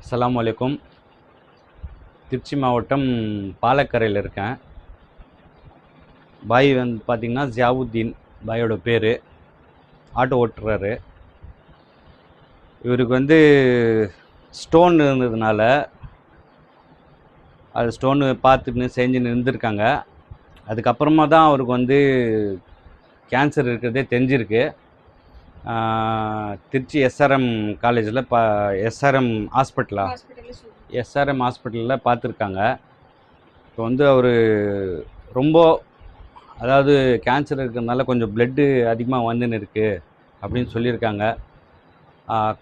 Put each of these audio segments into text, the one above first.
அஸ்ஸலாமு அலைக்கும். திருச்சி மாவட்டம் பாலக்கரையில் இருக்கேன். பாய் வந்து பார்த்திங்கன்னா ஜியாவுத்தீன் பாயோட பேர். ஆட்டோ ஓட்டுறாரு. இவருக்கு வந்து ஸ்டோன் இருந்ததுனால அது ஸ்டோனு பார்த்துன்னு செஞ்சுன்னு இருந்திருக்காங்க. அதுக்கப்புறமா தான் அவருக்கு வந்து கேன்சர் இருக்கிறதே தெரிஞ்சிருக்கு. திருச்சி எஸ்ஆர்எம் காலேஜில் எஸ்ஆர்எம் ஹாஸ்பிட்டலில் பார்த்துருக்காங்க. இப்போ வந்து அவர் ரொம்ப அதாவது கேன்சர் இருக்கிறதுனால கொஞ்சம் பிளட்டு அதிகமாக வந்துன்னு இருக்குது அப்படின்னு சொல்லியிருக்காங்க.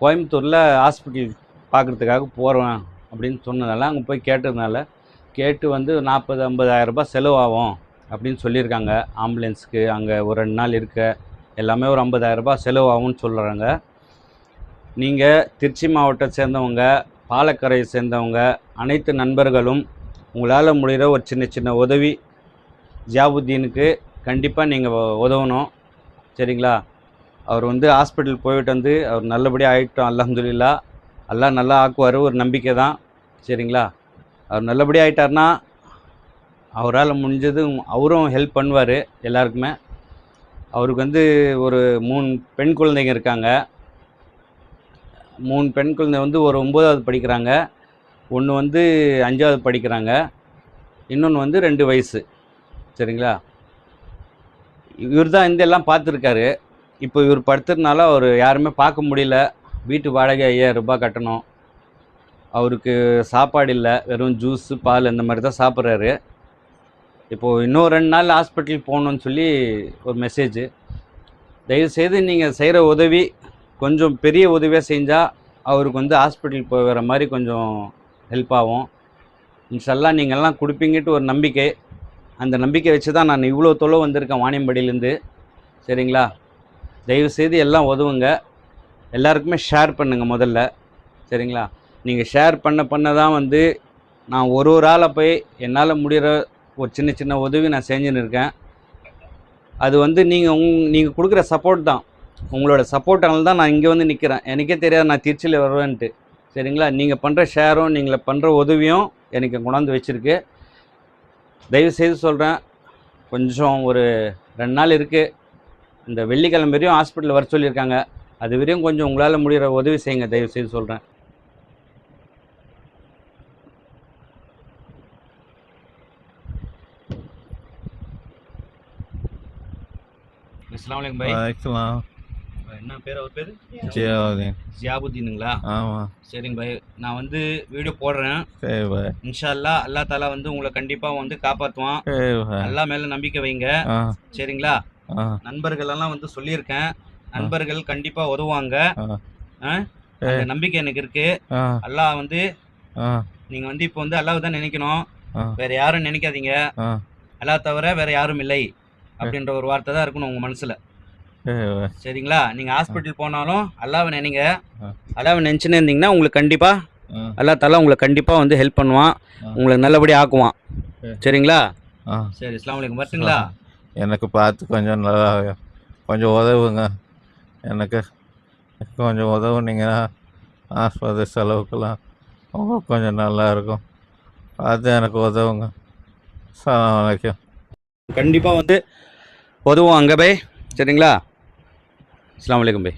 கோயம்புத்தூரில் ஹாஸ்பிட்டல் பார்க்குறதுக்காக போகிறேன் அப்படின்னு சொன்னதால அங்கே போய் கேட்டு வந்து 40-50 ரூபாய் செலவாகும் அப்படின்னு சொல்லியிருக்காங்க. ஆம்புலன்ஸுக்கு அங்கே ஒரு 2 நாள் இருக்க எல்லாமே ஒரு 50 ரூபாய் செலவாகும்னு சொல்கிறாங்க. நீங்கள் திருச்சி மாவட்டத்தை சேர்ந்தவங்க, பாலக்கரையை சேர்ந்தவங்க அனைத்து நண்பர்களும் உங்களால் முடிகிற ஒரு சின்ன உதவி ஜியாவுத்தீனுக்கு கண்டிப்பாக நீங்கள் உதவணும். சரிங்களா? அவர் வந்து ஹாஸ்பிட்டல் போயிட்டு வந்து அவர் நல்லபடியாக ஆகிட்டோம். அல்ஹம்துலில்லாஹ். அல்லாஹ் நல்லா ஆக்குவார், ஒரு நம்பிக்கை தான். சரிங்களா? அவர் நல்லபடியாக ஆகிட்டார்னா அவரால் முடிஞ்சது அவரும் ஹெல்ப் பண்ணுவார் எல்லாருக்குமே. அவருக்கு வந்து ஒரு 3 பெண் குழந்தைங்க இருக்காங்க. 3 பெண் குழந்தை வந்து ஒரு 9வது படிக்கிறாங்க, ஒன்று வந்து 5வது படிக்கிறாங்க, இன்னொன்று வந்து 2 வயசு. சரிங்களா? இவர் தான் எல்லாம் பார்த்துருக்காரு. இப்போ இவர் படுத்துறதுனால அவர் யாருமே பார்க்க முடியல. வீட்டு வாடகை 5000 ரூபாய் கட்டணும். அவருக்கு சாப்பாடு இல்லை, வெறும் ஜூஸு பால் இந்த மாதிரி தான் சாப்பிட்றாரு. இப்போது இன்னும் 2 நாள் ஹாஸ்பிட்டல் போகணுன்னு சொல்லி ஒரு மெசேஜு. தயவுசெய்து நீங்கள் செய்கிற உதவி கொஞ்சம் பெரிய உதவியாக செஞ்சால் அவருக்கு வந்து ஹாஸ்பிட்டல் போகிற மாதிரி கொஞ்சம் ஹெல்ப் ஆகும். இன்ஷால்லாஹ் நீங்கள்லாம் கொடுப்பீங்கட்டு ஒரு நம்பிக்கை. அந்த நம்பிக்கை வச்சு தான் நான் இவ்வளோ தொலைவு வந்திருக்கேன் வாணியம்பாடியிலேருந்து. சரிங்களா? தயவுசெய்து எல்லாம் உதவுங்க. எல்லாருக்குமே ஷேர் பண்ணுங்கள் முதல்ல. சரிங்களா? நீங்கள் ஷேர் பண்ண தான் வந்து நான் ஒரு ஆளை போய் என்னால் முடிகிற ஒரு சின்ன உதவி நான் செஞ்சுன்னு இருக்கேன். அது வந்து நீங்கள் கொடுக்குற சப்போர்ட் தான். உங்களோட சப்போர்ட்டால் தான் நான் இங்கே வந்து நிற்கிறேன். எனக்கே தெரியாது நான் திருச்சியில் வருவேன்ட்டு. சரிங்களா? நீங்கள் பண்ணுற ஷேரும் நீங்கள் பண்ணுற உதவியும் எனக்கு கொண்டாந்து வச்சுருக்கு. தயவுசெய்து சொல்கிறேன், கொஞ்சம் ஒரு 2 நாள் இருக்குது. இந்த வெள்ளிக்கிழமை வரையும் ஹாஸ்பிட்டலில் வர சொல்லியிருக்காங்க. அது வரையும் கொஞ்சம் உங்களால் முடிகிற உதவி செய்யுங்க, தயவுசெய்து சொல்கிறேன். அஸ்ஸலாமு அலைக்கும் பாய். வலைக்கம். என்ன பேர்? அவர் பேர் ஜியாவுத்தீனுங்களா? ஆமாம். சரிங்க பாய். நான் வந்து வீடியோ போடுறேன். சரி பாய். இன்ஷா அல்லாஹ் அல்லாஹ் தாலா வந்து உங்களை கண்டிப்பாக வந்து காப்பாற்றுவான். அல்லாஹ் மேலே நம்பிக்கை வைங்க. சரிங்களா? நண்பர்கள் எல்லாம் வந்து சொல்லியிருக்கேன். நண்பர்கள் கண்டிப்பாக உதவுவாங்க. அந்த நம்பிக்கை எனக்கு இருக்கு. அல்லாஹ் வந்து நீங்கள் வந்து இப்போ வந்து அல்லாஹ் தான் நினைக்கணும், வேற யாரும் நினைக்காதீங்க. அல்லாஹ் தவிர வேற யாரும் இல்லை அப்படின்ற ஒரு வார்த்தை தான் இருக்கணும் உங்கள் மனசில். சரிங்களா? நீங்கள் ஹாஸ்பிட்டல் போனாலும் அல்லாவை நினைங்க. அல்லாவை நினச்சின்னு இருந்தீங்கன்னா உங்களுக்கு கண்டிப்பாக அல்லா தாலா உங்களை கண்டிப்பாக வந்து ஹெல்ப் பண்ணுவான், உங்களுக்கு நல்லபடியாக ஆக்குவான். சரிங்களா? சரி, அஸ்ஸலாமு அலைக்கும். வரட்டுங்களா? எனக்கு பார்த்து கொஞ்சம் நல்லா கொஞ்சம் உதவுங்க. எனக்கு கொஞ்சம் உதவுனீங்கன்னா ஆஸ்பத்திரி செலவுக்கெல்லாம் உங்களுக்கு கொஞ்சம் நல்லா இருக்கும். பார்த்து எனக்கு உதவுங்க. அஸ்ஸலாமு அலைக்கும். கண்டிப்பாக வந்து உதவுவாங்க பை. சரிங்களா? அஸ்ஸலாமு அலைக்கும் பை.